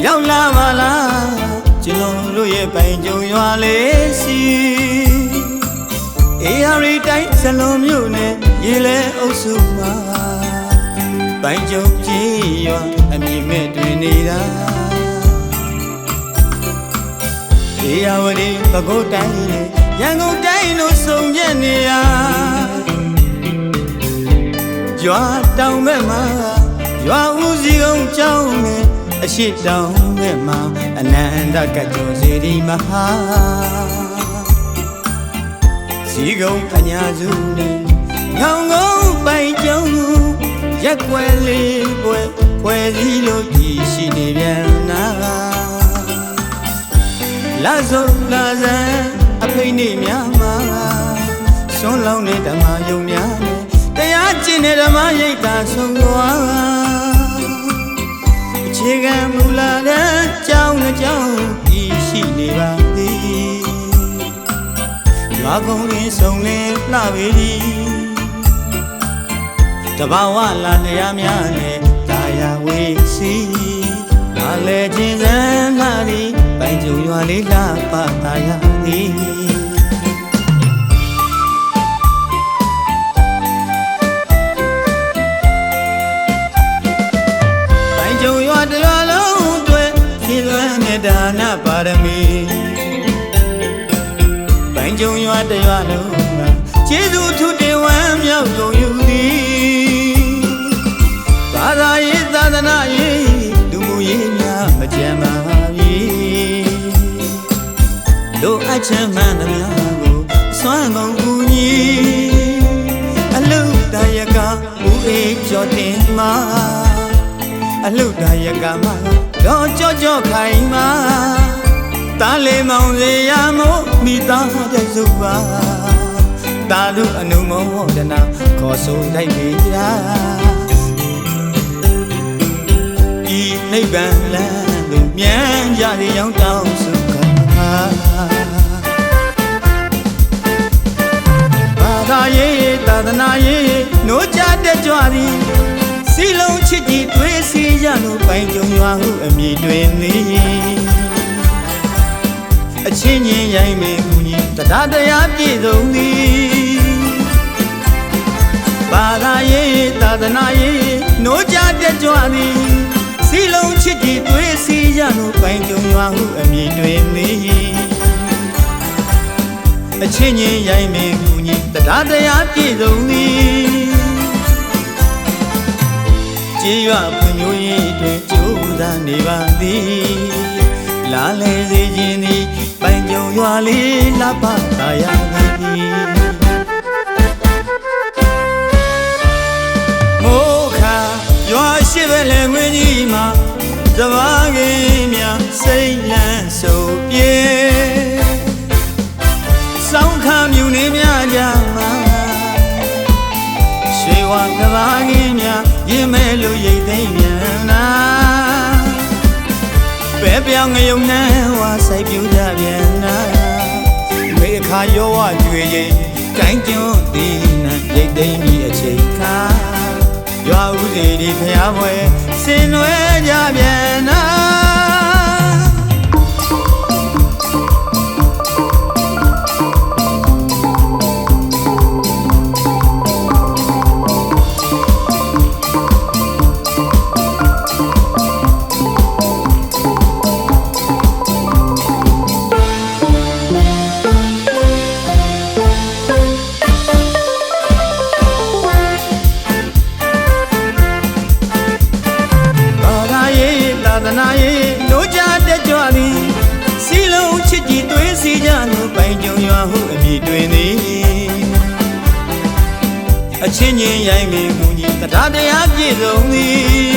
ရောက်လာပါလားကျွန်တော်တို့ရဲ့ပိုင်ကြုံရွာလေးစီအေးရီတိုင်းစလုံးမြို့နဲ့ရေလဲအုပ်စုမှာပိုင်ကြုံကြီးရွာအမြင့်မဲ့တွင်နေတာအေးဝတီပဲခူးတိုင်းနဲ့ရန်ကုန်တိုင်းတို့စုံညက်နေရရွာတောင်ဘက်မှာရွာဦးစီကုန်းကျောင်းနဲ့အရှိတောင်ဘက်မှာအနန္တကကျော်စေတီမဟာစီကုန်းအညာစုနဲ့ငောင်ကုန်းပိုင်ကျုံရက်ွယ်လေးပွဲစည်းလို့ကြည်ရှိနေပြန်နာလာစုံလာစံအဖိနေများမှာဆွန်းလောင်းတဲ့ဓမ္မယုံများနဲ့တရားကျင့်တဲ့ဓမ္မရိပ်သာဆုံးသွားအခြေခံမူလာတဲ့ကြောင်းနဲ့ကြောင်းဤရှိနေပါသည်ရွာကုန်းရင်းဆုံးနေလှပေသည်တဘာဝလာတရားများနဲ့တာယာဝေးစီလာလေခြင်းစံလာသည်ပိုင်ကြုံရွာလေးလာပါတာယာသည်ဒါနပါရမီပိုင်ကြုံရွာတရွာလုံးမှာကျေးဇူးထုတင်ဝမ်းမြောက်ကုန်ယူသည်ဘာသာရေးသာသနာရေးလူမှုရေးများမကြမ်းပါပြီတို့အချက်မှန်သမျှကိုစွမ်းကုန်ကူညီအလုတရကဦးအေးကြော်တင်မှာအလုတရကမှာတော့ကြောခိုင်မှာတားလေးမောင်စေရမို့မိသားတဲ့စုပါတာလူအနုမောဒနာခေါ်ဆိုလိုက်ပြီလားဤနိဗ္ဗာန်လမ်းသို့မြန်ကြရရောက်တောင်းစုခါဘာသာရေးသာသနာရေးနိုးကြတဲ့ကြွသည်စီလုံးချစ်ကြည်တွေးစီရလို့ပိုင်ကြုံရွာဟုအမည်တွင်သည်အချင်းချင်းရိုင်းမေကူညီတရားတရားပြည့်စုံသည်ဘာသာရေးသာသနာရေးနိုးကြတဲ့ကြွသည်စီလုံးချစ်ကြည်တွေးစီရလို့ပိုင်ကြုံရွာဟုအမည်တွင်သည်အချင်းချင်းရိုင်းမေကူညီတရားတရားပြည့်စုံသည်ကျေးရွာဖွံ့ဖြိုးရေးအတွက်ကြိုးစားနေပါသည်လာလေစေခြင်းသည်ပိုင်ကြုံရွာလေးလှပသာရသည်မိုးခါရွာရှိပဲလေငွေကြီးမှာစပါးကင်းများစိတ်လန်းဆိုပြေစောင်းခါမြူနေများကြမှာရွှေဝါစပါးကင်းများရင်မဲလို့ရိတ်သိမ့်မြန်နာပဲပြောင်းငယုံနှမ်းဝါဆိုင်ပြူကြပြန်နာမေခါရောဝကျွေရင်ကိုင်းကျွန်းသည်နာရိတ်သိမ့်ပြီးအချိန်ခါရွာဦးစီဒီဖျားပွဲဆင်နွယ်ကြပြန်နာသာသနာရေးနိုးကြတဲ့ကြွသည်စီလုံးချစ်ကြည်သွေးစီကြလို့ပိုင်ကြုံရွာဟုအမည်တွင်သည်အချင်းချင်းရိုင်းမေကူညီတရားတရားပြည့်စုံသည်